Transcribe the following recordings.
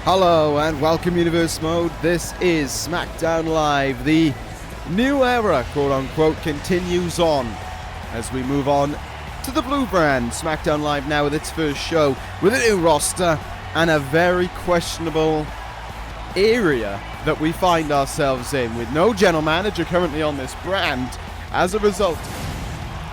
Hello and welcome Universe Mode. This is Smackdown Live. The new era, quote unquote, continues on as we move on to the blue brand. Smackdown Live now with its first show with a new roster and a very questionable area that we find ourselves in, with no general manager currently on this brand as a result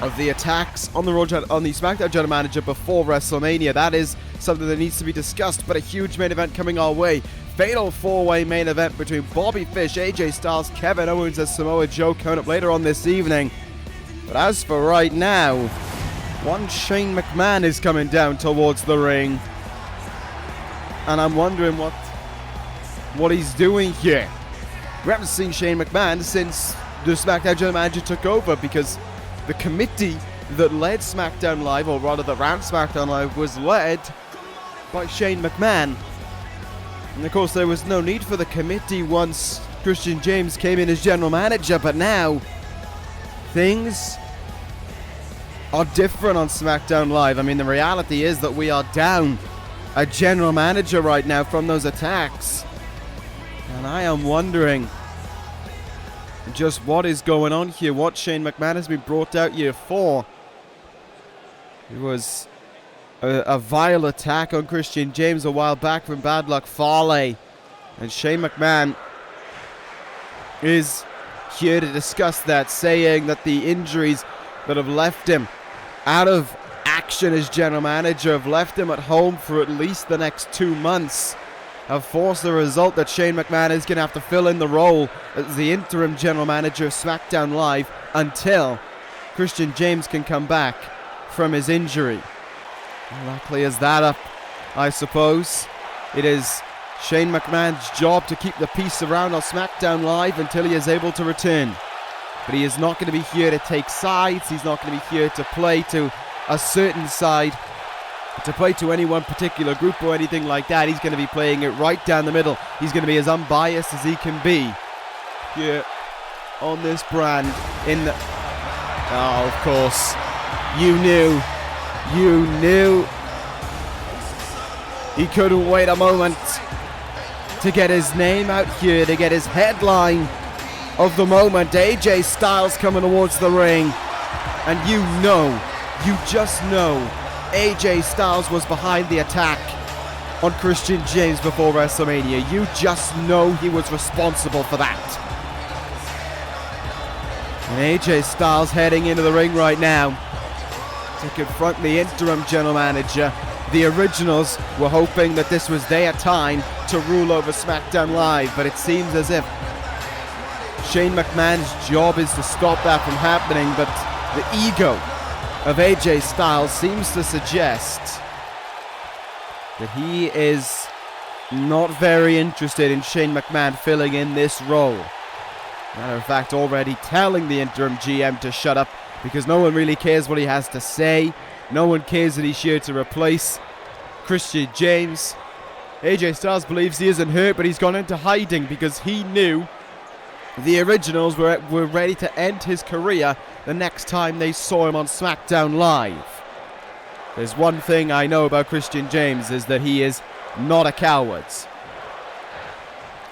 of the attacks on the SmackDown general manager before WrestleMania. That is something that needs to be discussed, but a huge main event coming our way. Fatal four-way main event between Bobby Fish, AJ Styles, Kevin Owens, and Samoa Joe coming up later on this evening. But as for right now, one Shane McMahon is coming down towards the ring, and I'm wondering what he's doing here. We haven't seen Shane McMahon since the SmackDown general manager took over, because the committee that led SmackDown Live, or rather that ran SmackDown Live, was led by Shane McMahon. And of course there was no need for the committee once Christian James came in as general manager, but now things are different on SmackDown Live. I mean, the reality is that we are down a general manager right now from those attacks. And I am wondering just what is going on here, what Shane McMahon has been brought out here for. It was a vile attack on Christian James a while back from Bad Luck Fale, and Shane McMahon is here to discuss that, saying that the injuries that have left him out of action as general manager, have left him at home for at least the next 2 months, have forced the result that Shane McMahon is going to have to fill in the role as the interim general manager of SmackDown Live until Christian James can come back from his injury. Well, that clears that up, I suppose. It is Shane McMahon's job to keep the peace around on SmackDown Live until he is able to return. But he is not going to be here to take sides. He's not going to be here to play to a certain side, to play to any one particular group or anything like that. He's going to be playing it right down the middle. He's going to be as unbiased as he can be here on this brand. Oh, of course. You knew. He couldn't wait a moment to get his name out here, to get his headline of the moment. AJ Styles coming towards the ring. And you just know AJ Styles was behind the attack on Christian James before WrestleMania. You just know he was responsible for that. And AJ Styles heading into the ring right now to confront the interim general manager. The originals were hoping that this was their time to rule over SmackDown Live, but it seems as if Shane McMahon's job is to stop that from happening, but the ego of AJ Styles seems to suggest that he is not very interested in Shane McMahon filling in this role. Matter of fact, already telling the interim GM to shut up, because no one really cares what he has to say. No one cares that he's here to replace Christian James. AJ Styles believes he isn't hurt, but he's gone into hiding because he knew the originals were ready to end his career the next time they saw him on SmackDown Live. There's one thing I know about Christian James, is that he is not a coward.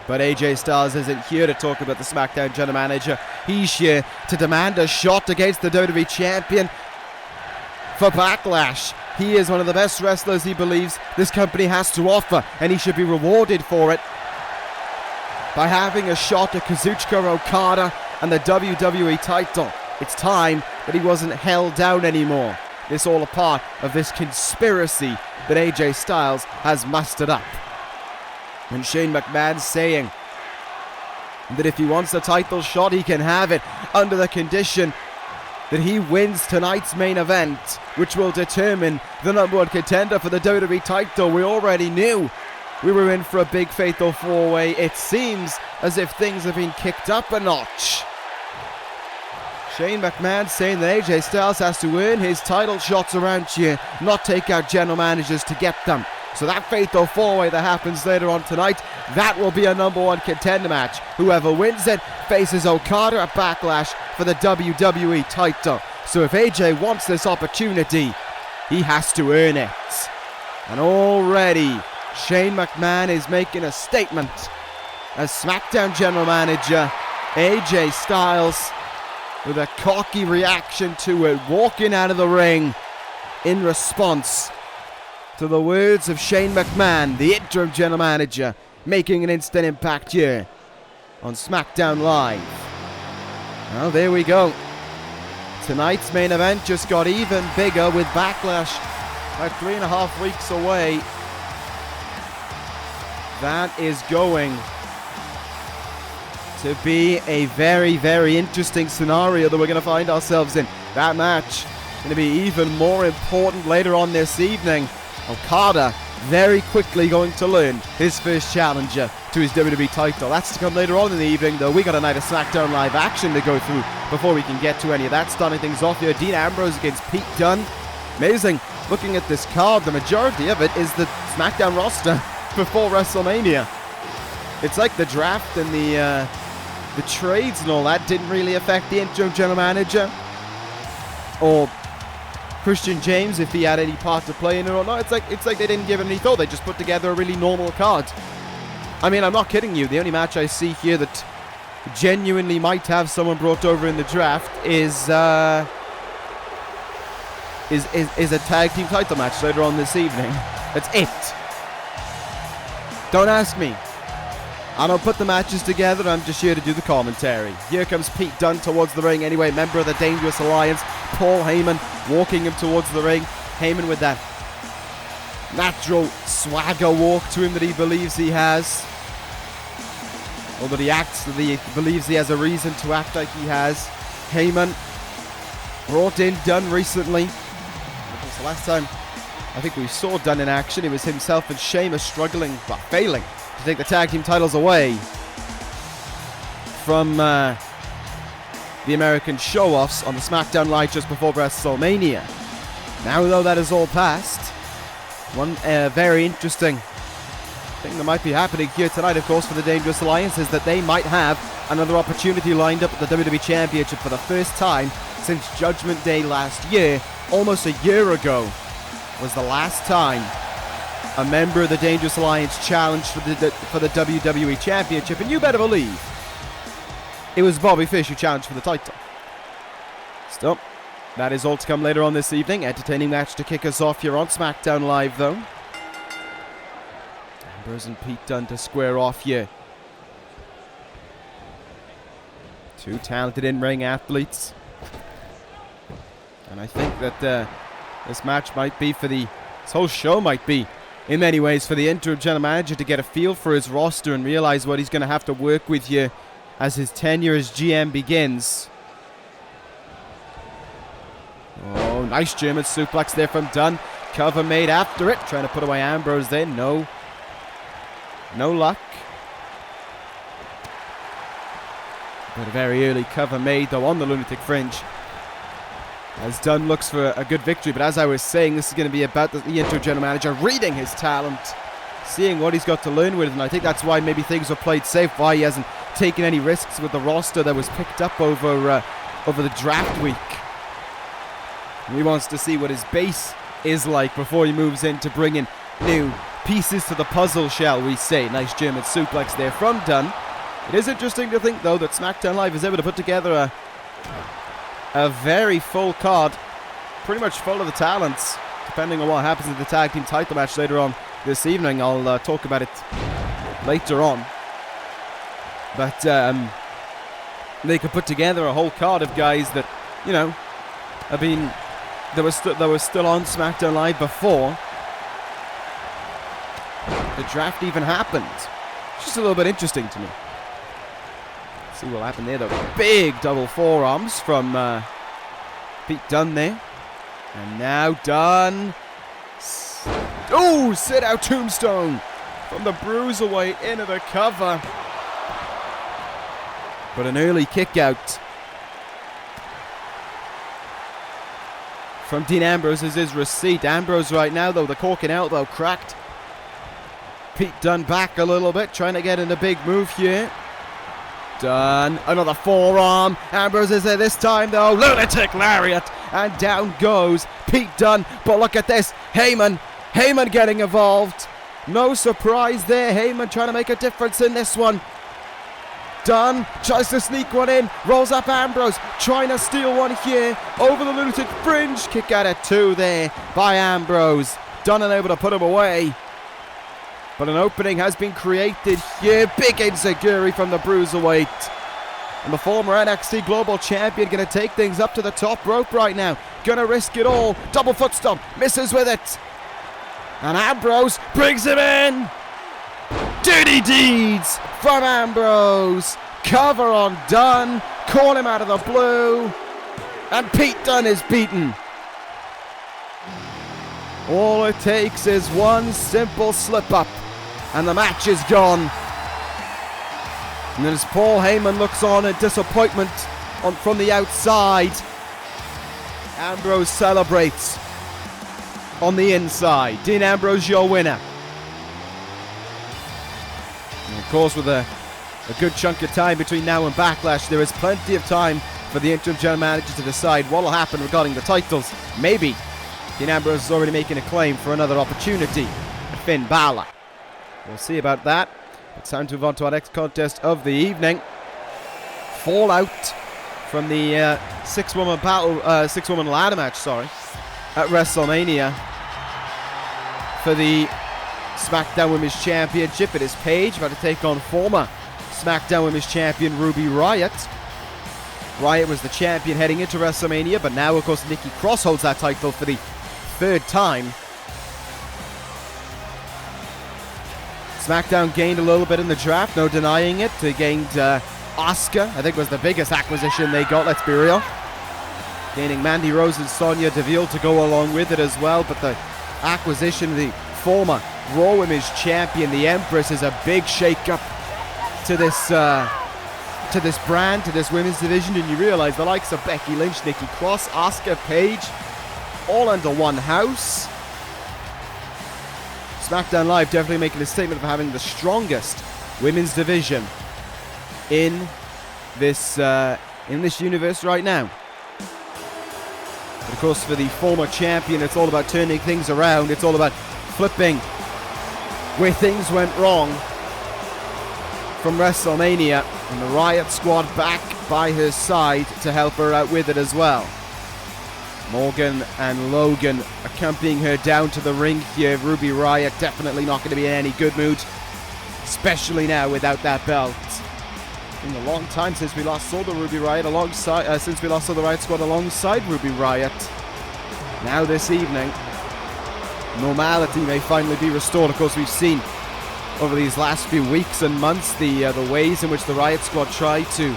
But AJ Styles isn't here to talk about the SmackDown general manager. He's here to demand a shot against the WWE champion for Backlash. He is one of the best wrestlers he believes this company has to offer, and he should be rewarded for it by having a shot at Kazuchika Okada and the WWE title. It's time that he wasn't held down anymore. This all a part of this conspiracy that AJ Styles has mustered up. And Shane McMahon saying that if he wants the title shot, he can have it under the condition that he wins tonight's main event, which will determine the number one contender for the WWE title. We already knew we were in for a big fatal four-way. It seems as if things have been kicked up a notch. Shane McMahon saying that AJ Styles has to earn his title shots around here, not take out general managers to get them. So that fatal four-way that happens later on tonight, that will be a number one contender match. Whoever wins it faces Okada at Backlash for the WWE title. So if AJ wants this opportunity, he has to earn it. And already Shane McMahon is making a statement as SmackDown General Manager. AJ Styles with a cocky reaction to it, walking out of the ring in response to the words of Shane McMahon, the Interim General Manager, making an instant impact here on SmackDown Live. Well, there we go. Tonight's main event just got even bigger with Backlash about 3.5 weeks away. That is going to be a very, very interesting scenario that we're going to find ourselves in. That match going to be even more important later on this evening. Okada very quickly going to learn his first challenger to his WWE title. That's to come later on in the evening, though. We got a night of SmackDown Live action to go through before we can get to any of that. Starting things off here, Dean Ambrose against Pete Dunne. Amazing. Looking at this card, the majority of it is the SmackDown roster before WrestleMania. It's like the draft and the trades and all that didn't really affect the Interim General Manager or Christian James if he had any part to play in it or not. It's like they didn't give it any thought. They just put together a really normal card. I mean, I'm not kidding you. The only match I see here that genuinely might have someone brought over in the draft is a tag team title match later on this evening. That's it. Don't ask me. I don't put the matches together, I'm just here to do the commentary. Here comes Pete Dunne towards the ring anyway, member of the Dangerous Alliance. Paul Heyman walking him towards the ring. Heyman with that natural swagger walk to him that he believes he has. Or that he acts, that he believes he has a reason to act like he has. Heyman brought in Dunne recently. That was the last time I think we saw Dunne in action. It was himself and Sheamus struggling, but failing to take the tag team titles away from the American Showoffs on the Smackdown Live just before WrestleMania. Now, though, that is all past. One very interesting thing that might be happening here tonight, of course, for the Dangerous Alliance is that they might have another opportunity lined up at the WWE Championship for the first time since Judgment Day last year. Almost a year ago was the last time a member of the Dangerous Alliance challenged for the WWE Championship, and you better believe it was Bobby Fish who challenged for the title. Still, that is all to come later on this evening. Entertaining match to kick us off here on SmackDown Live, though. Ambrose and Pete Dunne to square off here. Two talented in-ring athletes. And I think that this match might be this whole show might be, in many ways, for the Interim General Manager to get a feel for his roster and realize what he's going to have to work with here as his tenure as GM begins. Oh, nice German suplex there from Dunne. Cover made after it. Trying to put away Ambrose there. No luck. But a very early cover made, though, on the Lunatic Fringe, as Dunne looks for a good victory. But as I was saying, this is going to be about the Interim General Manager reading his talent, seeing what he's got to learn with, and I think that's why maybe things were played safe, why he hasn't taken any risks with the roster that was picked up over the draft week. He wants to see what his base is like before he moves in to bring in new pieces to the puzzle, shall we say. Nice German suplex there from Dunne. It is interesting to think, though, that SmackDown Live is able to put together a very full card, pretty much full of the talents, depending on what happens in the tag team title match later on this evening. I'll talk about it later on. But they could put together a whole card of guys that, you know, have been, that was still on SmackDown Live before the draft even happened. It's just a little bit interesting to me. See what happened there, though. Big double forearms from Pete Dunne there. And now Dunne. Oh, sit out tombstone from the Bruiserweight into the cover. But an early kick out from Dean Ambrose as his receipt. Ambrose right now, though, the corking elbow cracked. Pete Dunne back a little bit, trying to get in a big move here. Dunne, another forearm. Ambrose is there this time, though. Lunatic Lariat, and down goes Pete Dunne. But look at this, Heyman getting involved. No surprise there. Heyman trying to make a difference in this one. Dunne tries to sneak one in, rolls up Ambrose, trying to steal one here, over the lunatic fringe, kick out at 2 there by Ambrose. Dunne unable to put him away, but an opening has been created here. Big enziguri from the Bruiserweight. And the former NXT Global Champion going to take things up to the top rope right now. Going to risk it all. Double foot stomp, misses with it. And Ambrose brings him in. Dirty deeds from Ambrose. Cover on Dunne. Call him out of the blue. And Pete Dunne is beaten. All it takes is one simple slip up and the match is gone. And as Paul Heyman looks on in disappointment from the outside, Ambrose celebrates on the inside. Dean Ambrose, your winner. And of course, with a good chunk of time between now and Backlash, there is plenty of time for the interim general manager to decide what will happen regarding the titles. Maybe Dean Ambrose is already making a claim for another opportunity at Finn Balor. We'll see about that. It's time to move on to our next contest of the evening. Fallout from the six-woman ladder match, at WrestleMania for the Smackdown Women's Championship. It is Paige about to take on former Smackdown Women's Champion Ruby Riott. Riott was the champion heading into WrestleMania, but now, of course, Nikki Cross holds that title for the 3rd time. SmackDown gained a little bit in the draft, no denying it. They gained Asuka, I think was the biggest acquisition they got, let's be real. Gaining Mandy Rose and Sonya Deville to go along with it as well, but the acquisition of the former Raw Women's Champion, the Empress, is a big shake-up to this brand, to this women's division, and you realize the likes of Becky Lynch, Nikki Cross, Asuka, Paige, all under one house. SmackDown Live definitely making a statement of having the strongest women's division in this universe right now. But of course, for the former champion, it's all about turning things around. It's all about flipping where things went wrong from WrestleMania, and the Riott squad back by her side to help her out with it as well. Morgan and Logan accompanying her down to the ring here. Ruby Riott definitely not going to be in any good mood, especially now without that belt. It's been a long time since we last saw the Riott squad alongside Ruby Riott. Now this evening, normality may finally be restored. Of course, we've seen over these last few weeks and months the ways in which the Riott squad try to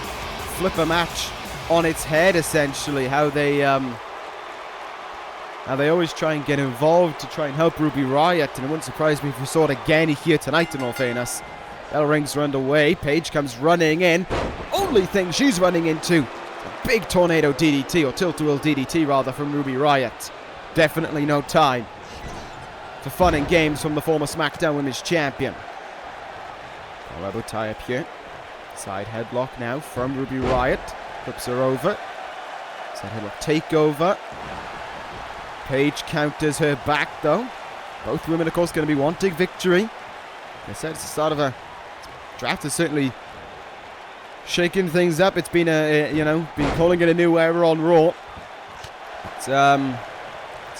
flip a match on its head, essentially. How they always try and get involved to try and help Ruby Riott, and it wouldn't surprise me if we saw it again here tonight, in all fairness. Bell rings are underway. Paige comes running in. Only thing she's running into, a big tornado DDT, or tilt-a-whirl DDT rather, from Ruby Riott. Definitely no time for fun and games from the former SmackDown Women's Champion. Elbow tie up here. Side headlock now from Ruby Riott. Flips her over. Side headlock takeover. Paige counters her back though. Both women, of course, going to be wanting victory. Like I said, it's the start of a draft. Is certainly shaking things up. It's been been calling it a new era on Raw. It's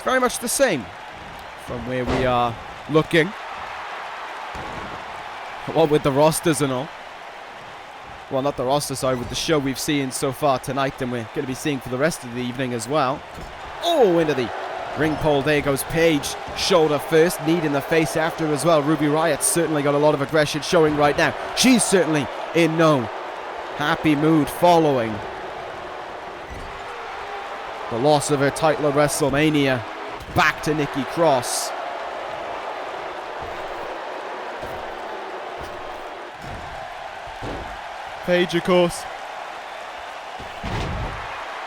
very much the same from where we are looking. What with the rosters and all. Well, not the roster, sorry, with the show we've seen so far tonight, and we're going to be seeing for the rest of the evening as well. Oh, into the ring pole. There goes Paige. Shoulder first, knee in the face after as well. Ruby Riott certainly got a lot of aggression showing right now. She's certainly in no happy mood following the loss of her title at WrestleMania back to Nikki Cross. Paige, of course,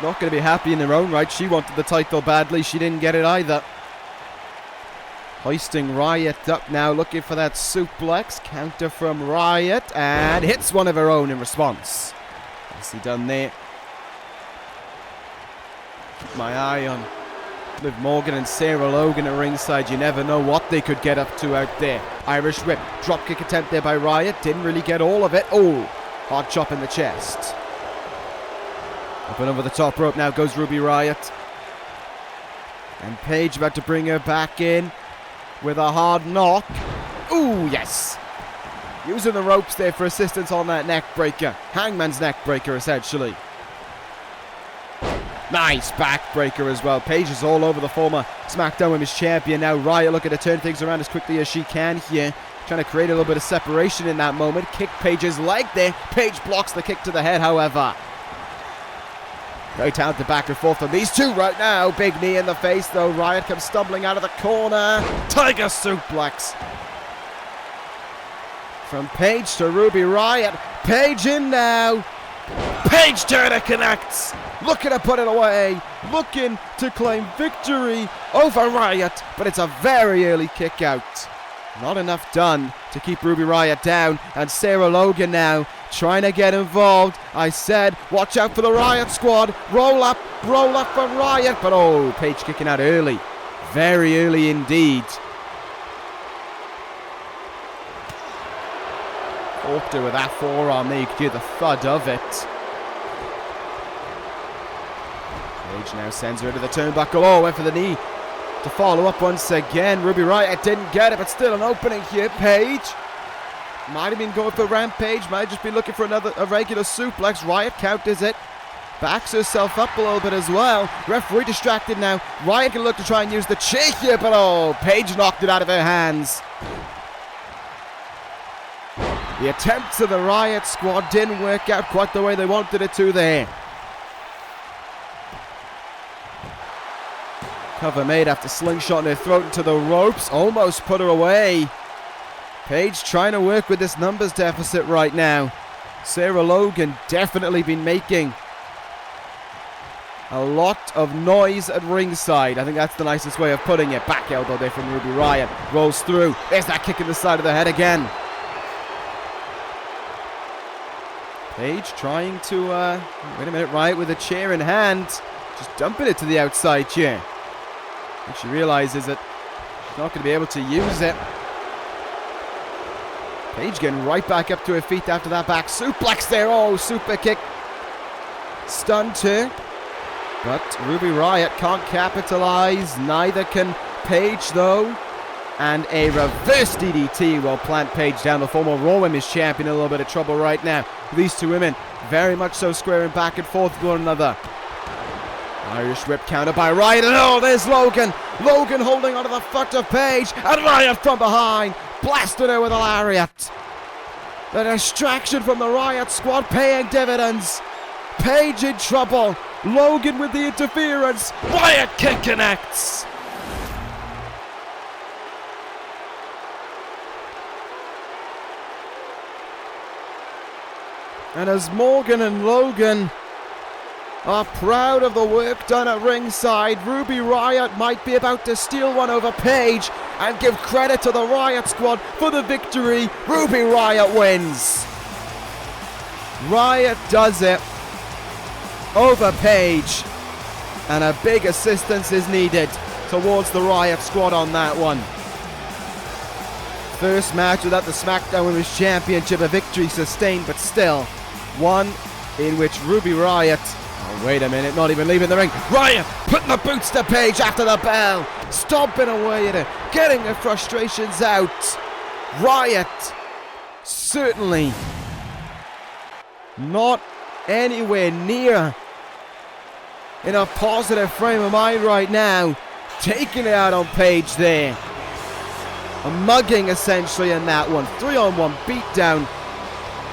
not going to be happy in her own right. She wanted the title badly. She didn't get it either. Hoisting Riott up now, looking for that suplex. Counter from Riott, and hits one of her own in response. Nicely done there. Keep my eye on Liv Morgan and Sarah Logan at ringside. You never know what they could get up to out there. Irish whip. Dropkick attempt there by Riott. Didn't really get all of it. Oh, hard chop in the chest. Up and over the top rope now goes Ruby Riott. And Paige about to bring her back in with a hard knock. Ooh, yes. Using the ropes there for assistance on that neck breaker. Hangman's neck breaker, essentially. Nice backbreaker as well. Paige is all over the former SmackDown Women's Champion. Now Riott looking to turn things around as quickly as she can here. Trying to create a little bit of separation in that moment. Kick Paige's leg there. Paige blocks the kick to the head, however. Very talented back and forth from these two right now. Big knee in the face though. Riott comes stumbling out of the corner. Tiger suplex. From Paige to Ruby Riott. Paige in now. Paige Turner connects. Looking to put it away. Looking to claim victory over Riott. But it's a very early kick out. Not enough done to keep Ruby Riott down. And Sarah Logan now trying to get involved. I said, watch out for the Riott squad. Roll up for Riott. But oh, Paige kicking out early. Very early indeed. Corked her with that forearm there. You could hear the thud of it. Paige now sends her to the turnbuckle. Oh, went for the knee to follow up once again. Ruby Riott didn't get it, but still an opening here. Paige might have been going for Rampage. Might just be looking for a regular suplex. Riott counters it. Backs herself up a little bit as well. Referee distracted now. Riott can look to try and use the chair here, but oh, Paige knocked it out of her hands. The attempts of the Riott squad didn't work out quite the way they wanted it to there. Cover made after slingshotting her throat into the ropes. Almost put her away. Paige trying to work with this numbers deficit right now. Sarah Logan definitely been making a lot of noise at ringside. I think that's the nicest way of putting it. Back elbow there from Ruby Riott. Rolls through. There's that kick in the side of the head again. Paige trying to, wait a minute, Riott with a chair in hand. Just dumping it to the outside chair. And she realizes that she's not going to be able to use it. Paige getting right back up to her feet after that back suplex there. Oh, super kick. Stunned her. But Ruby Riott can't capitalize. Neither can Paige, though. And a reverse DDT will plant Paige down. The former Raw Women's Champion in a little bit of trouble right now. These two women very much so squaring back and forth with one another. Irish whip counter by Riott. And oh, there's Logan. Logan holding onto the foot of Paige. And Riott from behind. Blasted her with a lariat. The distraction from the Riott squad paying dividends. Paige in trouble. Logan with the interference. Riott kick connects. And as Morgan and Logan are proud of the work done at ringside, Ruby Riott might be about to steal one over Paige and give credit to the Riott squad for the victory. Ruby Riott wins. Riott does it over Paige, and a big assistance is needed towards the Riott squad on that one. First match without the Smackdown Women's Championship, a victory sustained, but still one in which Ruby Riott, oh wait a minute, not even leaving the ring, Riott putting the boots to Paige after the bell, stomping away at her, getting her frustrations out. Riott certainly not anywhere near in a positive frame of mind right now, taking it out on Paige there. A mugging essentially in that one. 3-on-1 beatdown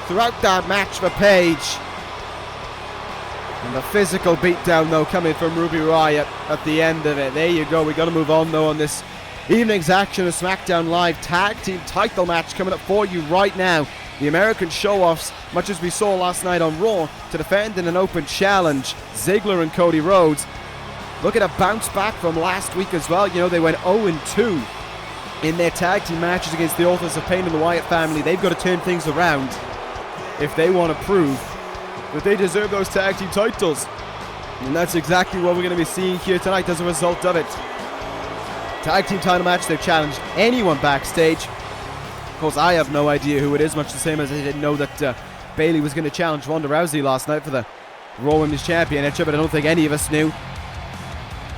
throughout that match for Paige. And the physical beatdown though coming from Ruby Riott at the end of it. There you go. We got to move on though on this evening's action. A SmackDown Live Tag Team title match coming up for you right now. The American Showoffs, much as we saw last night on Raw, to defend in an open challenge. Ziggler and Cody Rhodes looking to bounce back from last week as well. You know, they went 0-2 in their tag team matches against the Authors of Pain and the Wyatt family. They've got to turn things around if they want to prove that they deserve those tag team titles. And that's exactly what we're going to be seeing here tonight as a result of it. Tag team title match. They've challenged anyone backstage. Of course, I have no idea who it is, much the same as I didn't know that Bayley was going to challenge Ronda Rousey last night for the Raw Women's Championship, but I don't think any of us knew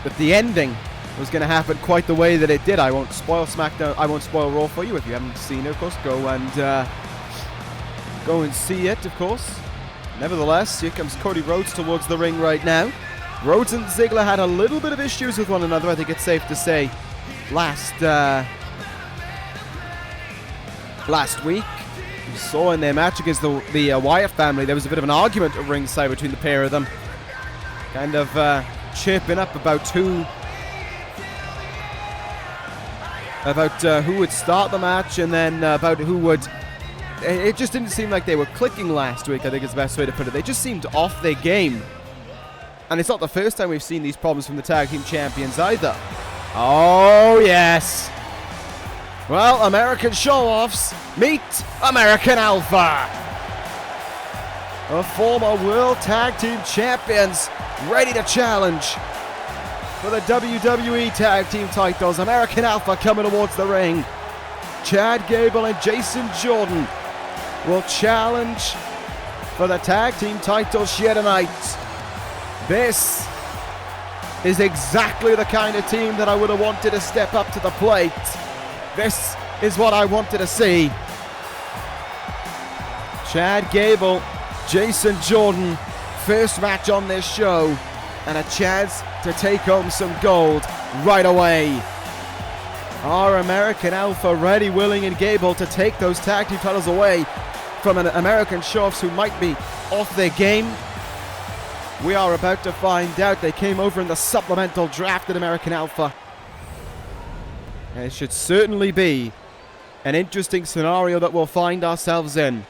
that the ending was going to happen quite the way that it did. I won't spoil SmackDown. I won't spoil Raw for you. If you haven't seen it, of course, go and see it, of course. Nevertheless, here comes Cody Rhodes towards the ring right now. Rhodes and Ziggler had a little bit of issues with one another, I think it's safe to say, last week. You saw in their match against the Wyatt family, there was a bit of an argument at ringside between the pair of them. Kind of chirping up about who would start the match, and then about who would... It just didn't seem like they were clicking last week, I think is the best way to put it. They just seemed off their game. And it's not the first time we've seen these problems from the Tag Team Champions either. Oh, yes. Well, American Showoffs meet American Alpha. The former World Tag Team Champions ready to challenge for the WWE Tag Team titles. American Alpha coming towards the ring. Chad Gable and Jason Jordan will challenge for the Tag Team titles here tonight. This is exactly the kind of team that I would have wanted to step up to the plate. This is what I wanted to see. Chad Gable, Jason Jordan, first match on this show, and a chance to take home some gold right away. Are American Alpha ready, willing, and Gable to take those tag team titles away from an American Showoffs who might be off their game? We are about to find out. They came over in the supplemental draft at American Alpha. And it should certainly be an interesting scenario that we'll find ourselves in.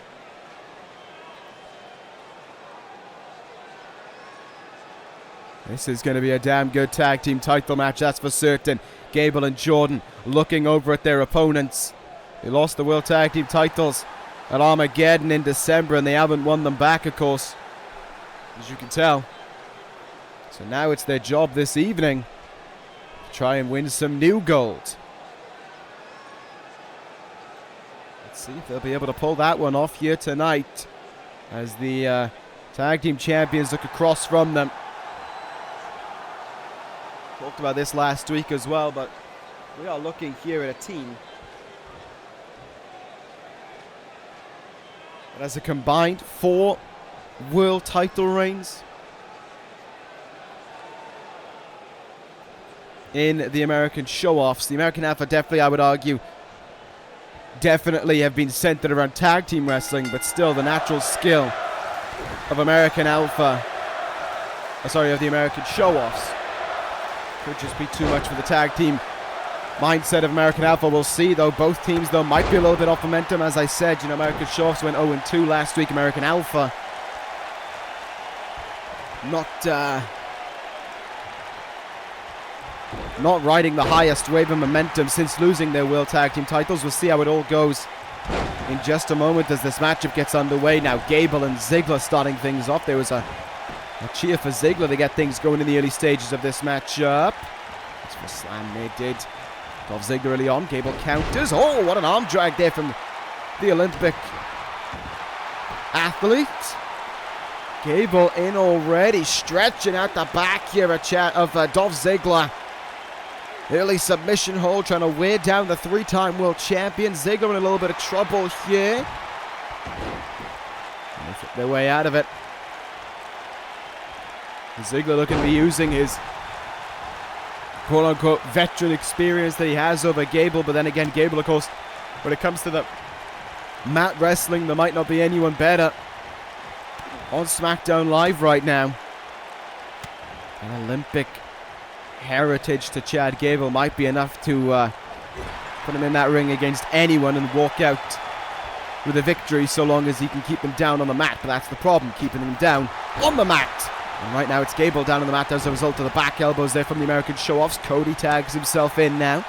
This is going to be a damn good tag team title match, that's for certain. Gable and Jordan looking over at their opponents. They lost the World Tag Team titles at Armageddon in December, and they haven't won them back, of course, as you can tell. So now it's their job this evening to try and win some new gold. Let's see if they'll be able to pull that one off here tonight as the Tag Team Champions look across from them. Talked about this last week as well, but we are looking here at a team that has a combined 4 world title reigns in the American Showoffs. The American Alpha definitely, I would argue, definitely have been centered around tag team wrestling, but still the natural skill of American Alpha, of the American Showoffs, could just be too much for the tag team mindset of American Alpha. We'll see, though. Both teams, though, might be a little bit off momentum. As I said, American Showoffs went 0-2 last week. American Alpha not riding the highest wave of momentum since losing their World Tag Team titles. We'll see how it all goes in just a moment as this matchup gets underway. Now, Gable and Ziggler starting things off. There was a cheer for Ziggler to get things going in the early stages of this matchup. That's for slam they did. Dolph Ziggler early on. Gable counters. Oh, what an arm drag there from the Olympic athlete. Gable in already, stretching out the back here of Dolph Ziggler. Early submission hold, trying to wear down the 3-time world champion. Ziggler in a little bit of trouble here. They fit their way out of it. Ziggler looking to be using his quote-unquote veteran experience that he has over Gable, but then again, Gable, of course, when it comes to the mat wrestling, there might not be anyone better on SmackDown Live right now. An Olympic heritage to Chad Gable might be enough to put him in that ring against anyone and walk out with a victory, so long as he can keep them down on the mat. But that's the problem, keeping them down on the mat. And right now it's Gable down on the mat as a result of the back elbows there from the American Showoffs. Cody tags himself in now.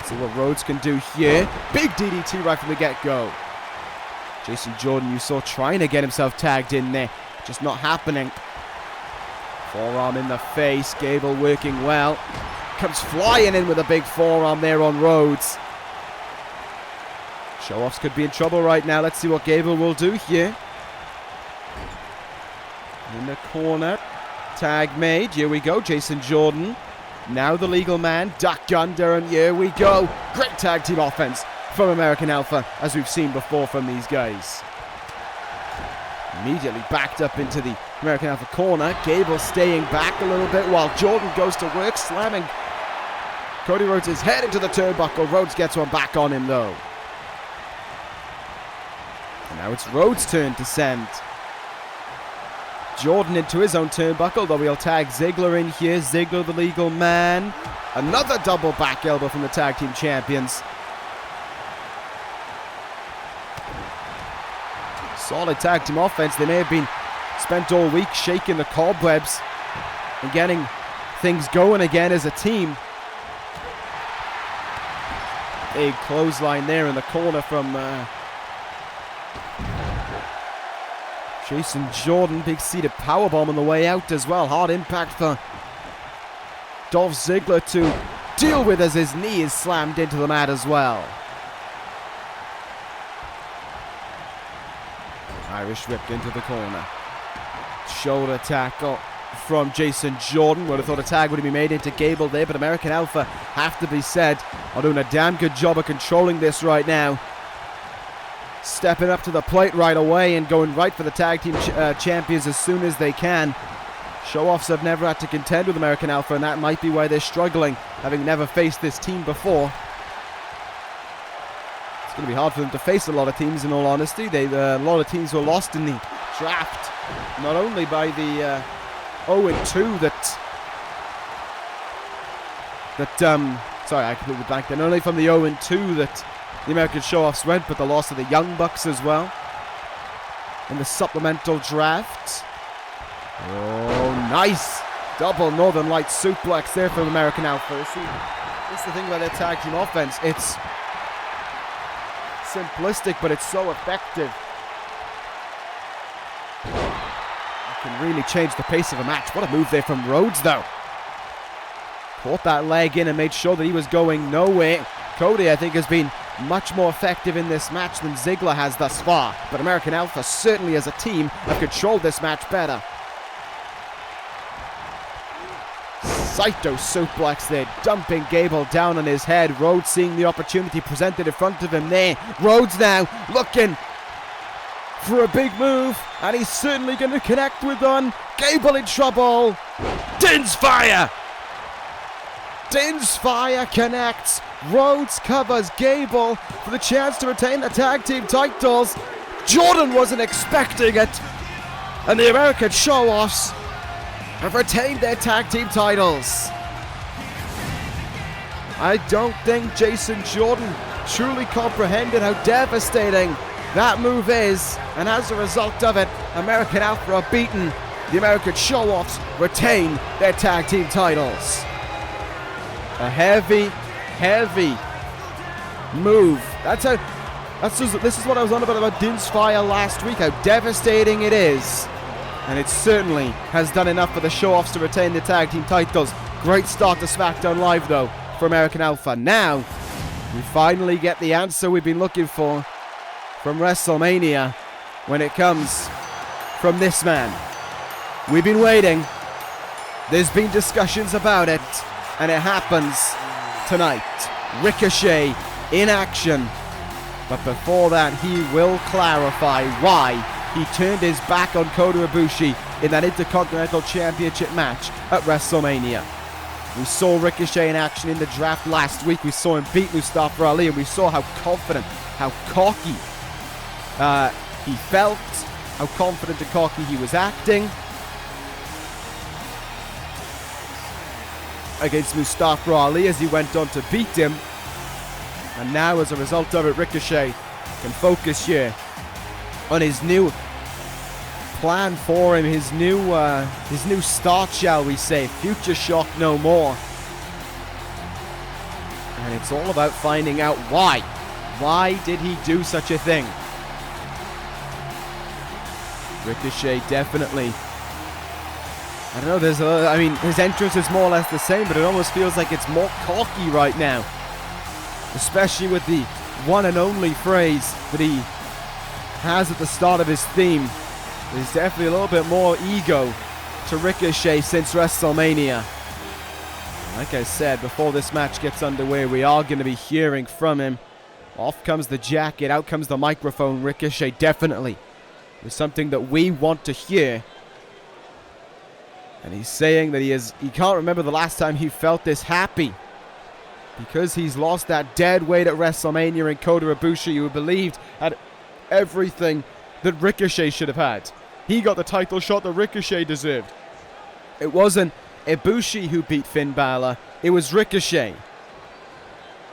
See what Rhodes can do here. Big DDT right from the get-go. Jason Jordan, you saw, trying to get himself tagged in there. Just not happening Forearm in the face. Gable working well. Comes flying in with a big forearm there on Rhodes. Showoffs could be in trouble right now. Let's see what Gable will do here. In the corner. Tag made. Here we go. Jason Jordan. Now the legal man. Ducked under, and here we go. Great tag team offense from American Alpha, as we've seen before from these guys. Immediately backed up into the American Alpha corner. Gable staying back a little bit while Jordan goes to work, slamming Cody Rhodes' head into the turnbuckle. Rhodes gets one back on him though. And now it's Rhodes' turn to send Jordan into his own turnbuckle, though he'll tag Ziggler in here. Ziggler, the legal man. Another double back elbow from the tag team champions. Solid tag team offense. They may have been spent all week shaking the cobwebs and getting things going again as a team. Big clothesline there in the corner from Jason Jordan. Big seated powerbomb on the way out as well. Hard impact for Dolph Ziggler to deal with as his knee is slammed into the mat as well. Irish whipped into the corner. Shoulder tackle from Jason Jordan. Would have thought a tag would have been made into Gable there, but American Alpha, have to be said, are doing a damn good job of controlling this right now. Stepping up to the plate right away and going right for the tag team champions as soon as they can. Showoffs have never had to contend with American Alpha, and that might be why they're struggling, having never faced this team before. It's going to be hard for them to face a lot of teams, in all honesty. A lot of teams were lost in the draft, not only by the 0-2 sorry, I completely blanked there. Not only from the 0-2 that the American Showoffs went, but the loss of the Young Bucks as well in the supplemental draft. Oh, nice double Northern Light suplex there from American Alpha. This is the thing about their tag team offense. It's simplistic, but it's so effective. It can really change the pace of a match. What a move there from Rhodes, though. Caught that leg in and made sure that he was going nowhere. Cody, I think, has been much more effective in this match than Ziggler has thus far, but American Alpha certainly as a team have controlled this match better. Saito suplex there, dumping Gable down on his head. Rhodes seeing the opportunity presented in front of him there. Rhodes now looking for a big move, and he's certainly going to connect with Dunne. Gable in trouble. Din's fire! Din's fire connects. Rhodes covers Gable for the chance to retain the tag team titles. Jordan wasn't expecting it, and the American Showoffs have retained their tag team titles. I don't think Jason Jordan truly comprehended how devastating that move is, and as a result of it, American Alpha are beaten. The American Showoffs retain their tag team titles. A heavy move. This is what I was on about Din's Fire last week, how devastating it is. And it certainly has done enough for the Showoffs to retain the tag team titles. Great start to Smackdown Live, though, for American Alpha. Now, we finally get the answer we've been looking for from WrestleMania when it comes from this man. We've been waiting. There's been discussions about it, and it happens tonight. Ricochet in action. But before that, he will clarify why he turned his back on Kota Ibushi in that Intercontinental Championship match at WrestleMania. We saw Ricochet in action in the draft last week. We saw him beat Mustafa Ali, and we saw how confident, how cocky he felt, how confident and cocky he was acting against Mustafa Ali as he went on to beat him. And now, as a result of it, Ricochet can focus here on his new plan for him, his new start, shall we say. Future shock no more. And it's all about finding out why. Why did he do such a thing? Ricochet definitely I don't know, I mean, his entrance is more or less the same, but it almost feels like it's more cocky right now. Especially with the one and only phrase that he has at the start of his theme. There's definitely a little bit more ego to Ricochet since WrestleMania. Like I said, before this match gets underway, we are going to be hearing from him. Off comes the jacket, out comes the microphone. Ricochet definitely is something that we want to hear. And he's saying that he can't remember the last time he felt this happy. Because he's lost that dead weight at WrestleMania, and Kota Ibushi, who believed had everything that Ricochet should have had. He got the title shot that Ricochet deserved. It wasn't Ibushi who beat Finn Balor, it was Ricochet.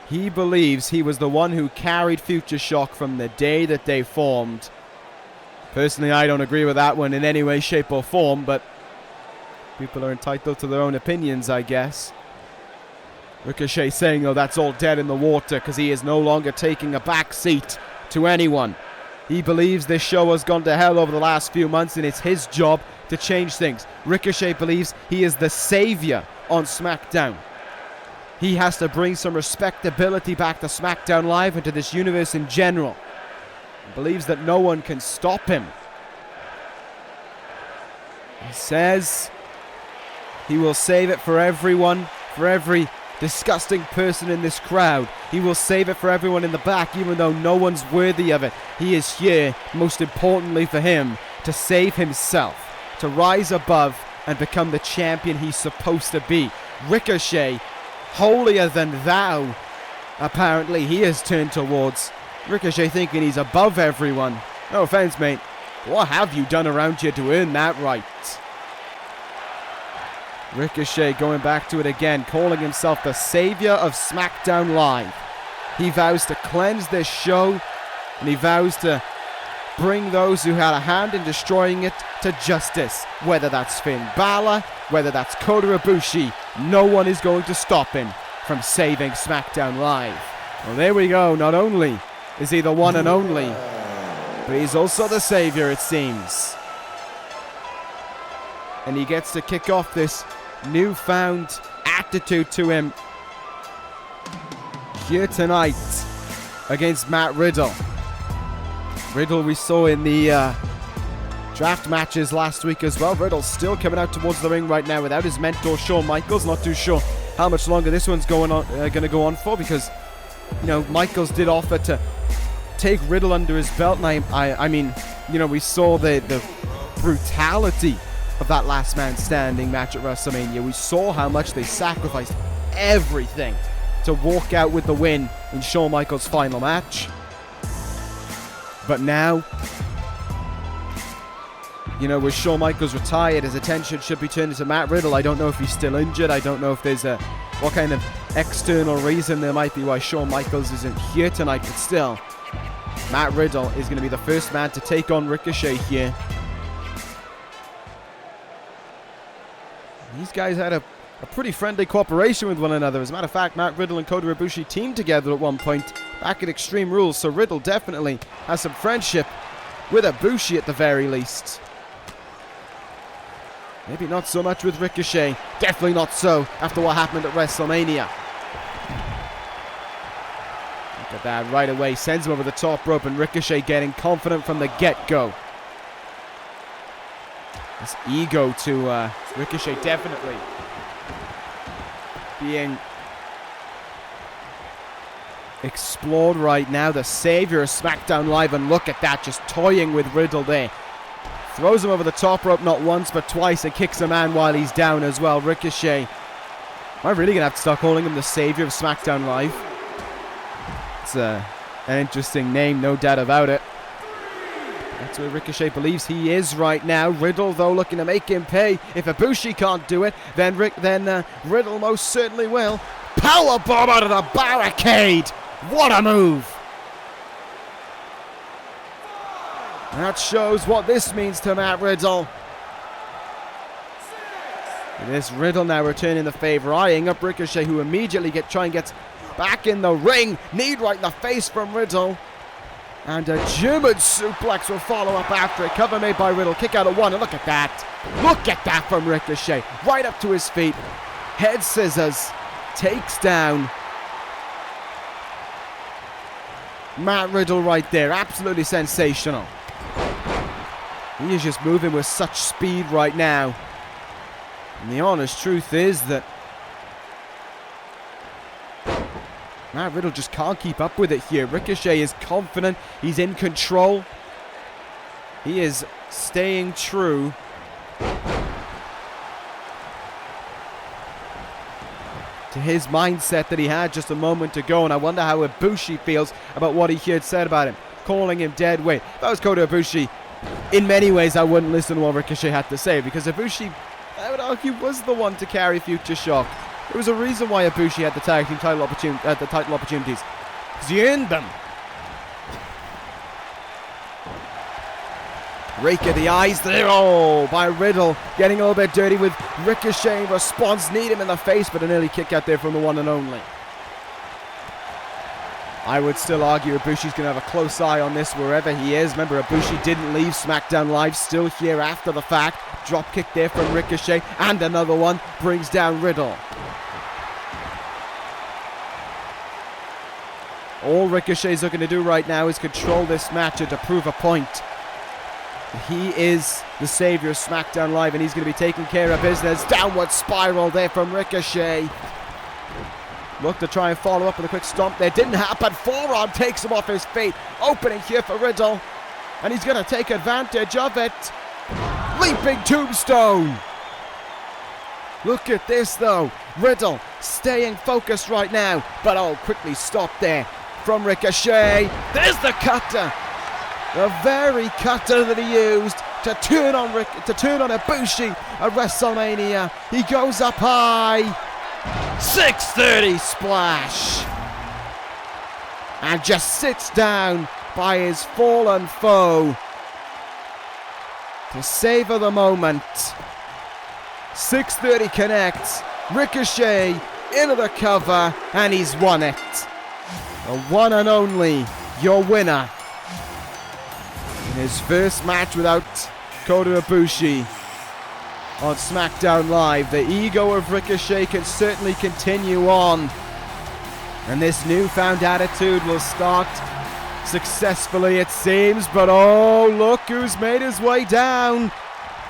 He believes he was the one who carried Future Shock from the day that they formed. Personally, I don't agree with that one in any way, shape or form, but people are entitled to their own opinions, I guess. Ricochet saying, oh, that's all dead in the water because he is no longer taking a back seat to anyone. He believes this show has gone to hell over the last few months and it's his job to change things. Ricochet believes he is the savior on SmackDown. He has to bring some respectability back to SmackDown Live and to this universe in general. He believes that no one can stop him. He says he will save it for everyone, for every disgusting person in this crowd. He will save it for everyone in the back, even though no one's worthy of it. He is here, most importantly for him, to save himself, to rise above and become the champion he's supposed to be. Ricochet, holier than thou, apparently he has turned towards. Ricochet thinking he's above everyone. No offense, mate. What have you done around here to earn that right? Ricochet going back to it again, calling himself the savior of SmackDown Live. He vows to cleanse this show, and he vows to bring those who had a hand in destroying it to justice. Whether that's Finn Balor, whether that's Kota Ibushi, no one is going to stop him from saving SmackDown Live. Well, there we go. Not only is he the one and only, but he's also the savior, it seems. And he gets to kick off this newfound attitude to him here tonight against Matt Riddle. Riddle we saw in the draft matches last week as well. Riddle still coming out towards the ring right now without his mentor Shawn Michaels. Not too sure how much longer this one's going to go on for, because you know Michaels did offer to take Riddle under his belt, and I mean, you know, we saw the brutality of that last man standing match at WrestleMania. We saw how much they sacrificed everything to walk out with the win in Shawn Michaels' final match. But now, you know, with Shawn Michaels retired, his attention should be turned to Matt Riddle. I don't know if he's still injured. I don't know if there's what kind of external reason there might be why Shawn Michaels isn't here tonight, but still, Matt Riddle is going to be the first man to take on Ricochet here. These guys had a pretty friendly cooperation with one another. As a matter of fact, Matt Riddle and Kota Ibushi teamed together at one point back at Extreme Rules, so Riddle definitely has some friendship with Ibushi at the very least. Maybe not so much with Ricochet. Definitely not so after what happened at WrestleMania. Look at that right away. Sends him over the top rope, and Ricochet getting confident from the get-go. This ego to Ricochet definitely being explored right now. The savior of SmackDown Live, and look at that, just toying with Riddle there. Throws him over the top rope not once but twice, and kicks a man while he's down as well. Ricochet. Am I really going to have to start calling him the savior of SmackDown Live? It's an interesting name, no doubt about it. That's where Ricochet believes he is right now. Riddle, though, looking to make him pay. If Ibushi can't do it, then Riddle most certainly will. Powerbomb out of the barricade! What a move! That shows what this means to Matt Riddle. It is Riddle now returning the favor, eyeing up Ricochet, who immediately gets back in the ring. Knee right in the face from Riddle. And a German suplex will follow up after it. Cover made by Riddle. Kick out of one. And look at that. Look at that from Ricochet. Right up to his feet. Head scissors. Takes down Matt Riddle right there. Absolutely sensational. He is just moving with such speed right now. And the honest truth is that Matt Riddle just can't keep up with it here. Ricochet is confident. He's in control. He is staying true to his mindset that he had just a moment ago. And I wonder how Ibushi feels about what he had said about him, calling him dead weight. If I was Kota Ibushi, in many ways I wouldn't listen to what Ricochet had to say, because Ibushi, I would argue, was the one to carry Future Shock. There was a reason why Ibushi had the tag team title opportunities. Because he earned them. Rake of the eyes there. Oh, by Riddle. Getting a little bit dirty with Ricochet in response. Need him in the face, but an early kick out there from the one and only. I would still argue Ibushi's going to have a close eye on this wherever he is. Remember, Ibushi didn't leave SmackDown Live. Still here after the fact. Drop kick there from Ricochet. And another one brings down Riddle. All Ricochet's looking to do right now is control this match and to prove a point. He is the savior of SmackDown Live, and he's going to be taking care of business. Downward spiral there from Ricochet. Look to try and follow up with a quick stomp there. Didn't happen. Forearm takes him off his feet. Opening here for Riddle. And he's going to take advantage of it. Leaping tombstone. Look at this though. Riddle staying focused right now. But quickly stopped there from Ricochet. There's the cutter. The very cutter that he used to turn on Ibushi at WrestleMania. He goes up high. 630 splash. And just sits down by his fallen foe to savor the moment. 630 connects. Ricochet into the cover, and he's won it. The one and only, your winner. In his first match without Kota Ibushi on SmackDown Live. The ego of Ricochet can certainly continue on. And this newfound attitude will start successfully, it seems. But look who's made his way down.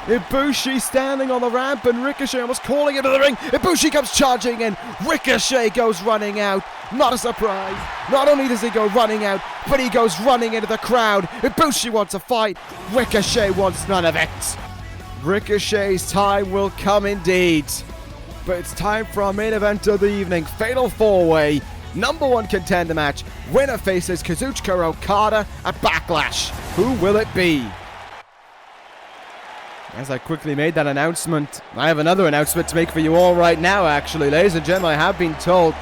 Ibushi standing on the ramp, and Ricochet almost calling into the ring. Ibushi comes charging in. Ricochet goes running out. Not a surprise. Not only does he go running out, but he goes running into the crowd. Ibushi wants a fight. Ricochet wants none of it. Ricochet's time will come indeed. But it's time for our main event of the evening. Fatal 4-Way. #1 contender match. Winner faces Kazuchika Okada at Backlash. Who will it be? As I quickly made that announcement, I have another announcement to make for you all right now, actually. Ladies and gentlemen, I have been told,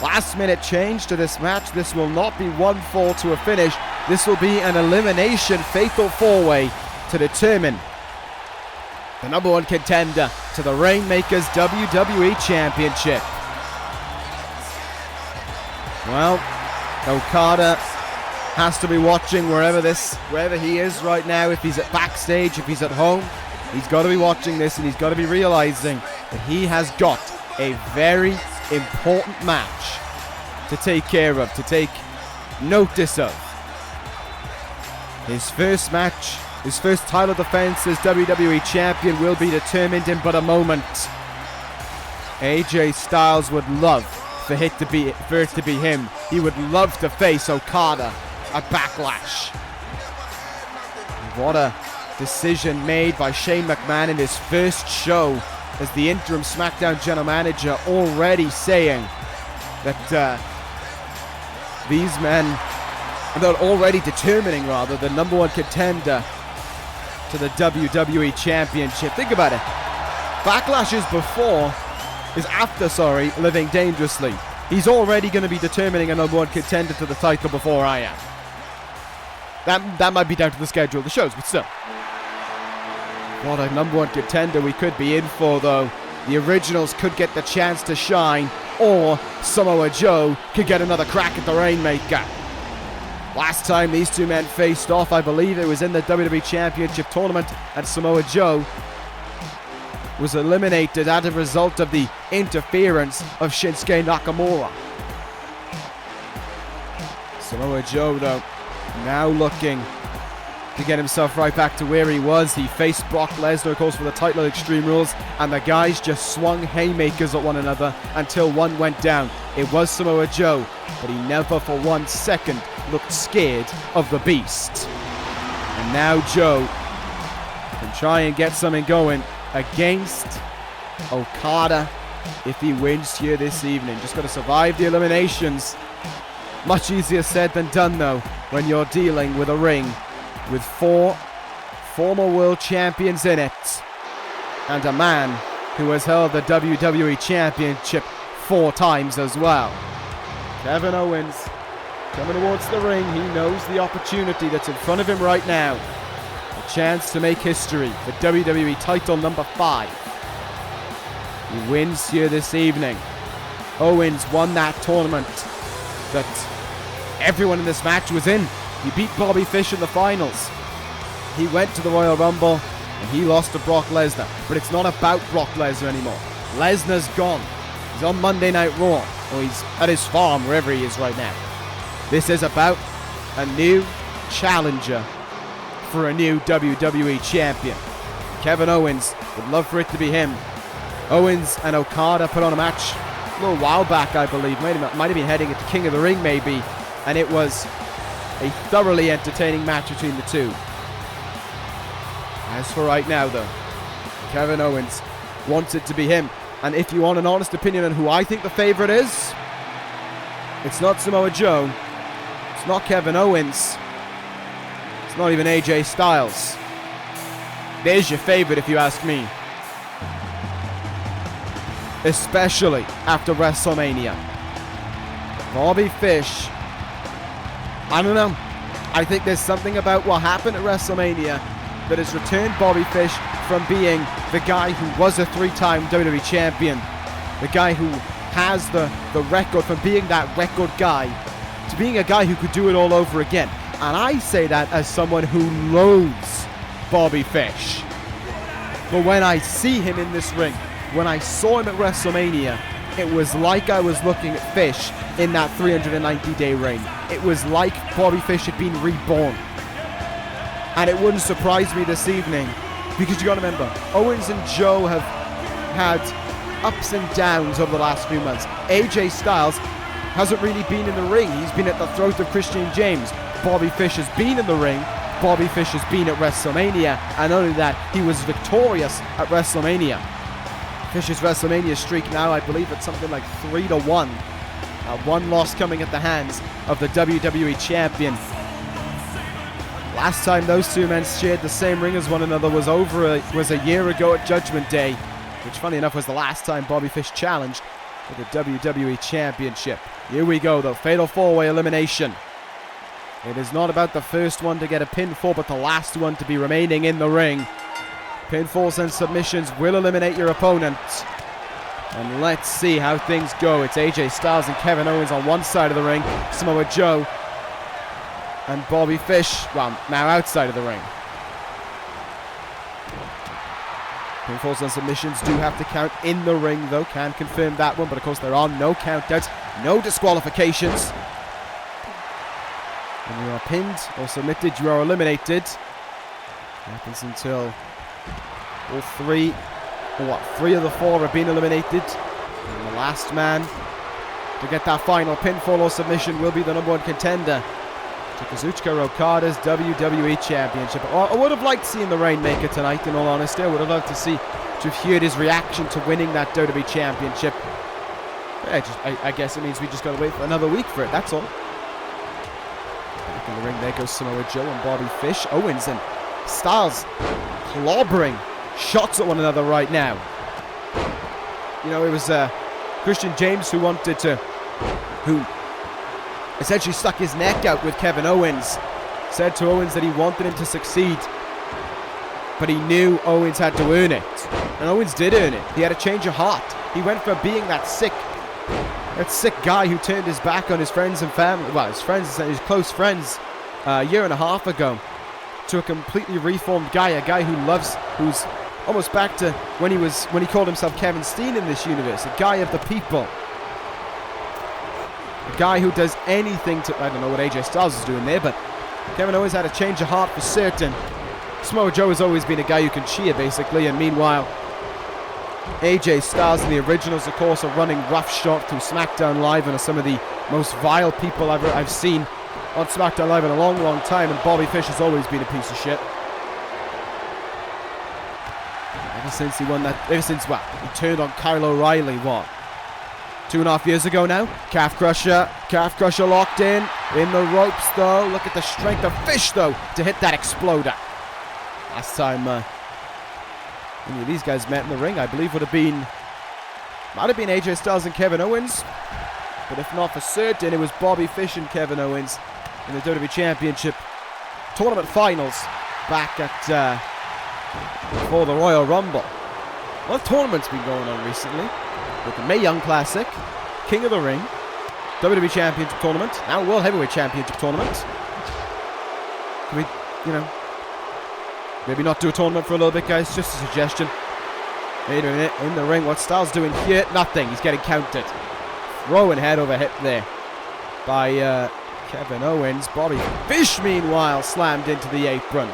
last minute change to this match. This will not be one fall to a finish. This will be an elimination fatal 4-way to determine the #1 contender to the Rainmakers WWE Championship. Well, Okada has to be watching wherever he is right now. If he's at backstage, if he's at home, he's got to be watching this, and he's got to be realizing that he has got a very important match to take care of, to take notice of. His first match, his first title defense as WWE Champion will be determined in but a moment. AJ Styles would love for it to be him. He would love to face Okada at Backlash. What a decision made by Shane McMahon in his first show as the interim SmackDown general manager, already saying that these men, they're already determining rather the #1 contender to the WWE Championship. Think about it. Backlash is after Living Dangerously. He's already going to be determining a #1 contender to the title before I am. That might be down to the schedule of the shows, but still. What a #1 contender we could be in for, though. The originals could get the chance to shine, or Samoa Joe could get another crack at the Rainmaker. Last time these two men faced off, I believe it was in the WWE Championship tournament, and Samoa Joe was eliminated as a result of the interference of Shinsuke Nakamura. Samoa Joe, though, now looking to get himself right back to where he was. He faced Brock Lesnar, of course, for the title at Extreme Rules, and the guys just swung haymakers at one another until one went down. It was Samoa Joe, but he never for 1 second looked scared of the beast. And now Joe can try and get something going against Okada if he wins here this evening. Just got to survive the eliminations. Much easier said than done, though, when you're dealing with a ring with 4 former world champions in it, and a man who has held the WWE Championship 4 times as well. Kevin Owens coming towards the ring. He knows the opportunity that's in front of him right now. A chance to make history for WWE title number 5. He wins here this evening. Owens won that tournament that everyone in this match was in. He beat Bobby Fish in the finals. He went to the Royal Rumble and he lost to Brock Lesnar. But it's not about Brock Lesnar anymore. Lesnar's gone. He's on Monday Night Raw. Or he's at his farm, wherever he is right now. This is about a new challenger for a new WWE champion. Kevin Owens would love for it to be him. Owens and Okada put on a match a little while back, I believe. Might have been heading into King of the Ring, maybe. And it was a thoroughly entertaining match between the two. As for right now, though, Kevin Owens wants it to be him. And if you want an honest opinion on who I think the favorite is, it's not Samoa Joe. It's not Kevin Owens. It's not even AJ Styles. There's your favorite, if you ask me. Especially after WrestleMania. Bobby Fish. I don't know. I think there's something about what happened at WrestleMania that has returned Bobby Fish from being the guy who was a 3-time WWE champion, the guy who has the record, from being that record guy to being a guy who could do it all over again. And I say that as someone who loathes Bobby Fish. But when I see him in this ring, when I saw him at WrestleMania, it was like I was looking at Fish in that 390-day reign. It was like Bobby Fish had been reborn. And it wouldn't surprise me this evening, because you got to remember, Owens and Joe have had ups and downs over the last few months. AJ Styles hasn't really been in the ring. He's been at the throat of Christian James. Bobby Fish has been in the ring. Bobby Fish has been at WrestleMania. And not only that, he was victorious at WrestleMania. Fish's WrestleMania streak now, I believe, at something like 3-1. One loss coming at the hands of the WWE Champion. Last time those two men shared the same ring as one another was a year ago at Judgment Day, which, funny enough, was the last time Bobby Fish challenged for the WWE Championship. Here we go, though. Fatal 4-way elimination. It is not about the first one to get a pinfall, but the last one to be remaining in the ring. Pinfalls and submissions will eliminate your opponent. And let's see how things go. It's AJ Styles and Kevin Owens on one side of the ring. Samoa Joe and Bobby Fish, well, now outside of the ring. Pinfalls and submissions do have to count in the ring, though. Can confirm that one, but of course there are no countouts, no disqualifications. When you are pinned or submitted, you are eliminated. Happens until all three of the 4 have been eliminated. And the last man to get that final pinfall or submission will be the number 1 contender to Kazuchika Okada's WWE Championship. I would have liked seeing the Rainmaker tonight, in all honesty. I would have loved to have heard his reaction to winning that WWE Championship. I guess it means we just got to wait for another week for it, that's all. Back in the ring, there goes Samoa Joe and Bobby Fish. Owens and Styles clobbering shots at one another right now. You know, it was Christian James who essentially stuck his neck out with Kevin Owens. Said to Owens that he wanted him to succeed, but he knew Owens had to earn it. And Owens did earn it. He had a change of heart. He went from being that sick, That sick guy who turned his back on his friends and family, well, his close friends, a year and a half ago, to a completely reformed guy, a guy who's almost back to when he called himself Kevin Steen in this universe, a guy of the people, a guy who does anything to, I don't know what AJ Styles is doing there, but Kevin Owens had a change of heart for certain. Samoa Joe has always been a guy who can cheer, basically, and meanwhile, AJ Styles and the originals, of course, are running roughshod through SmackDown Live and are some of the most vile people I've seen on SmackDown Live in a long, long time, and Bobby Fish has always been a piece of shit. Ever since he turned on Kyle O'Reilly, 2.5 years ago now? Calf crusher locked in the ropes though. Look at the strength of Fish though, to hit that exploder. Last time any of these guys met in the ring, I believe might have been AJ Styles and Kevin Owens, but if not for certain, it was Bobby Fish and Kevin Owens in the WWE Championship Tournament Finals back at before the Royal Rumble. A lot of tournaments been going on recently, with the Mae Young Classic, King of the Ring, WWE Championship Tournament, now World Heavyweight Championship Tournament. Can we, maybe not do a tournament for a little bit, guys? Just a suggestion. Wait a minute, in the ring, what's Styles doing here? Nothing, he's getting counted. Throwing head over hip there by Kevin Owens. Bobby Fish, meanwhile, slammed into the apron.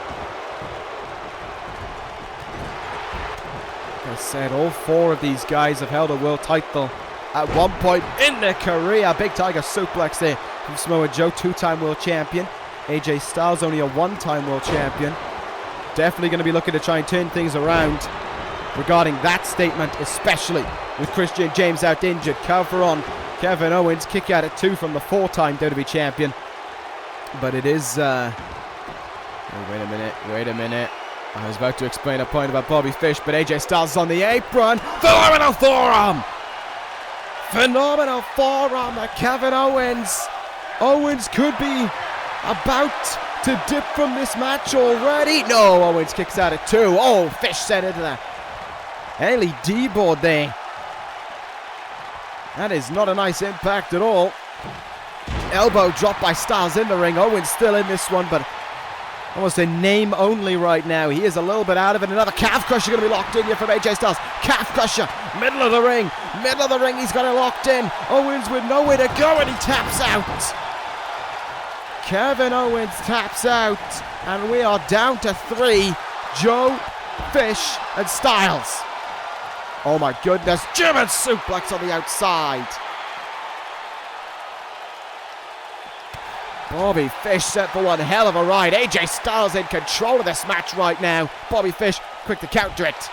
Like I said, all four of these guys have held a world title at one point in their career. Big Tiger suplex there from Samoa Joe, 2-time world champion. AJ Styles only a 1-time world champion. Definitely going to be looking to try and turn things around regarding that statement, especially with Christian James out injured. Cover on Kevin Owens, kick out at 2 from the 4-time WWE champion. But it is oh, wait a minute. I was about to explain a point about Bobby Fish, but AJ Styles is on the apron. Phenomenal forearm! Phenomenal forearm by Kevin Owens. Owens could be about to dip from this match already. No, Owens kicks out at 2. Oh, Fish sent into that LED board there. That is not a nice impact at all. Elbow drop by Styles in the ring. Owens still in this one, but almost a name only right now. He is a little bit out of it. Another calf crusher going to be locked in here from AJ Styles. Calf crusher, middle of the ring. He's got it locked in. Owens with nowhere to go, and he taps out. Kevin Owens taps out, and we are down to 3. Joe, Fish, and Styles. Oh my goodness, German suplex on the outside. Bobby Fish set for one hell of a ride. AJ Styles in control of this match right now. Bobby Fish quick to counter it.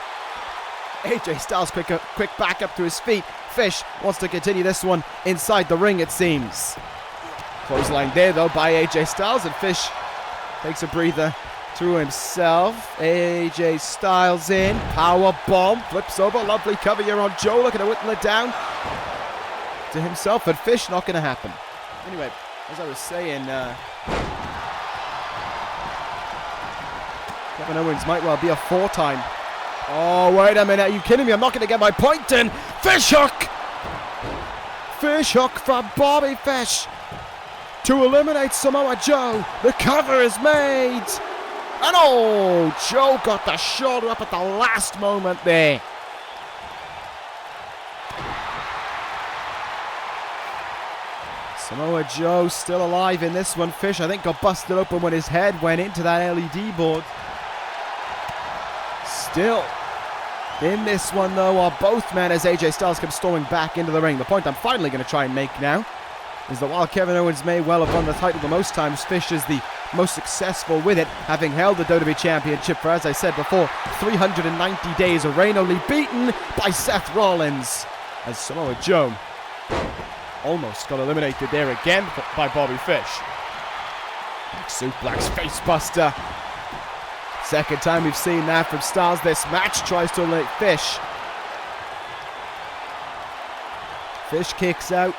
AJ Styles quick back up to his feet. Fish wants to continue this one inside the ring, it seems. Clothesline there though by AJ Styles, and Fish takes a breather through himself. AJ Styles in, power bomb, flips over, lovely cover here on Joe, looking to whittle it down to himself, but Fish not going to happen. Anyway, as I was saying, Kevin Owens might well be a 4-time. Oh, wait a minute, are you kidding me? I'm not going to get my point in. Fish hook! Fish hook from Bobby Fish to eliminate Samoa Joe. The cover is made. And oh, Joe got the shoulder up at the last moment there. Samoa Joe still alive in this one. Fish, I think, got busted open when his head went into that LED board. Still in this one, though, are both men as AJ Styles comes storming back into the ring. The point I'm finally going to try and make now is that while Kevin Owens may well have won the title the most times, Fish is the most successful with it, having held the WWE Championship for, as I said before, 390 days, a reign only beaten by Seth Rollins, as Samoa Joe almost got eliminated there again by Bobby Fish. Suplex, facebuster. Second time we've seen that from Styles this match. Tries to eliminate Fish. Fish kicks out.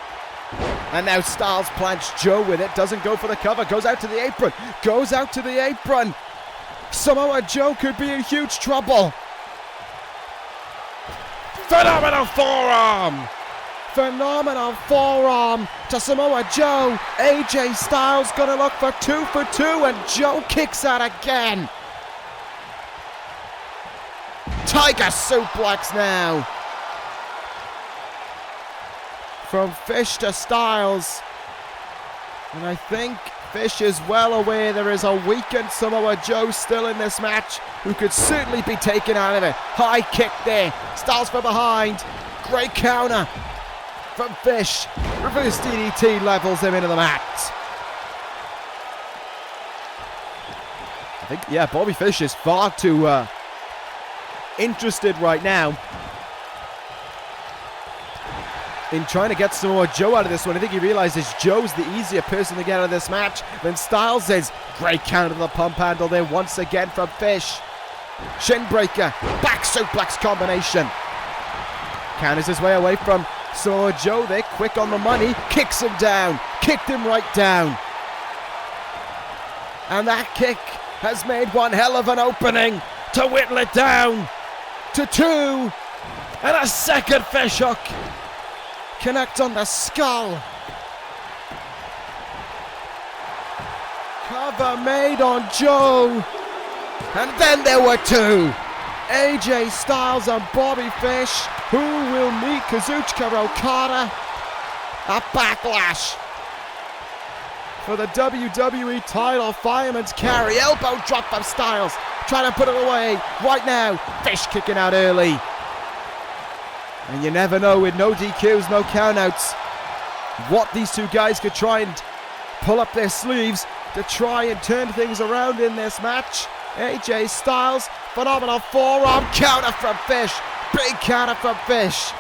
And now Styles plants Joe with it. Doesn't go for the cover. Goes out to the apron. Goes out to the apron. Samoa Joe could be in huge trouble. Phenomenal forearm phenomenal forearm to Samoa Joe. AJ Styles gonna look for 2 for 2, and Joe kicks out again. Tiger suplex now. From Fish to Styles. And I think Fish is well aware there is a weakened Samoa Joe still in this match, who could certainly be taken out of it. High kick there. Styles from behind. Great counter from Fish. Reverse DDT levels him into the mat. I think, yeah, Bobby Fish is far too interested right now in trying to get Samoa Joe out of this one. I think he realizes Joe's the easier person to get out of this match than Styles is. Great counter to the pump handle there once again from Fish. Shinbreaker, back suplex combination. Counters his way away from Samoa Joe there, quick on the money, kicks him down, kicked him right down. And that kick has made one hell of an opening to whittle it down to 2. And a second Fish hook. Connect on the skull. Cover made on Joe. And then there were 2. AJ Styles and Bobby Fish, who will meet Kazuchika Okada at Backlash for the WWE title. Fireman's carry, elbow drop from Styles, trying to put it away right now. Fish kicking out early. And you never know, with no DQs, no countouts, what these two guys could try and pull up their sleeves to try and turn things around in this match. AJ Styles, phenomenal forearm, counter from Fish. Big counter from Fish.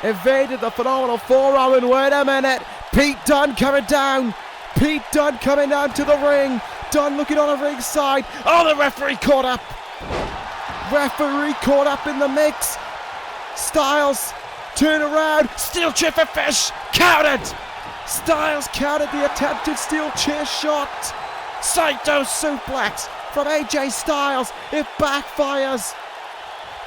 Evaded the phenomenal forearm, and wait a minute, Pete Dunne coming down. Pete Dunne coming down to the ring. Dunne looking on the ringside. Oh, the referee caught up. Referee caught up in the mix. Styles, turn around, steel chair for Fish, countered! Styles countered the attempted steel chair shot. Saito suplex from AJ Styles, it backfires.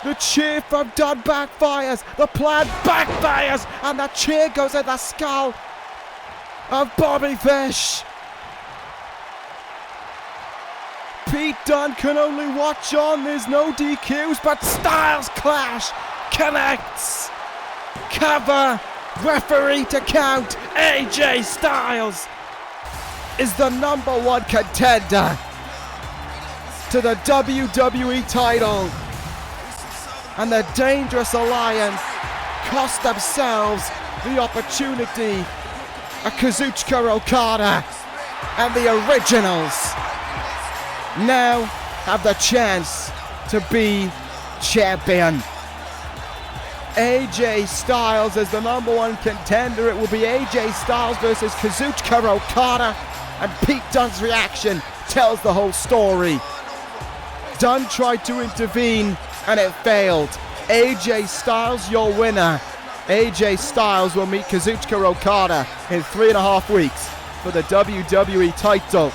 The chair from Dunne backfires, the plan backfires, and the chair goes at the skull of Bobby Fish. Pete Dunne can only watch on, there's no DQs, but Styles clash. Connects, cover, referee to count. AJ Styles is the #1 contender to the WWE title, and the Dangerous Alliance cost themselves the opportunity. A Kazuchika Okada and the Originals now have the chance to be champion. AJ Styles is the #1 contender. It will be AJ Styles versus Kazuchika Okada, and Pete Dunne's reaction tells the whole story. Dunne tried to intervene and it failed. AJ Styles, your winner. AJ Styles will meet Kazuchika Okada in 3.5 weeks for the WWE title.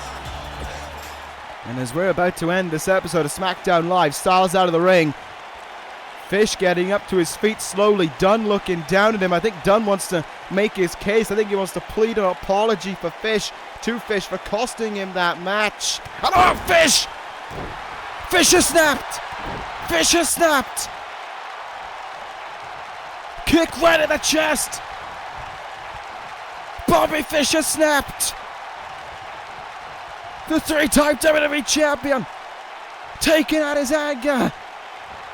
And as we're about to end this episode of Smackdown Live, Styles out of the ring. Fish getting up to his feet slowly. Dunne looking down at him. I think Dunne wants to make his case. I think he wants to plead an apology for Fish, to Fish, for costing him that match. And oh, Fish! Fish has snapped! Fish has snapped! Kick right in the chest! Bobby Fish has snapped! The 3-time WWE champion taking out his anger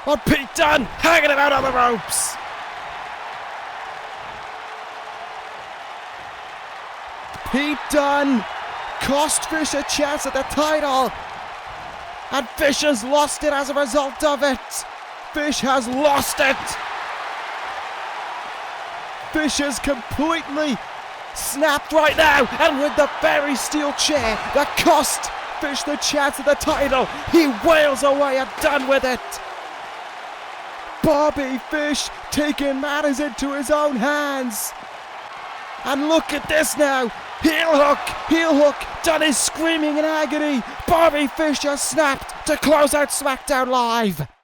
on Pete Dunne, hanging him out on the ropes. Pete Dunne cost Fish a chance at the title, and Fish has lost it as a result of it. Fish has lost it. Fish has completely snapped right now, and with the very steel chair that cost Fish the chance at the title, he wails away at Dunne with it. Bobby Fish taking matters into his own hands. And look at this now. Heel hook, heel hook. Dunne is screaming in agony. Bobby Fish has snapped to close out SmackDown Live.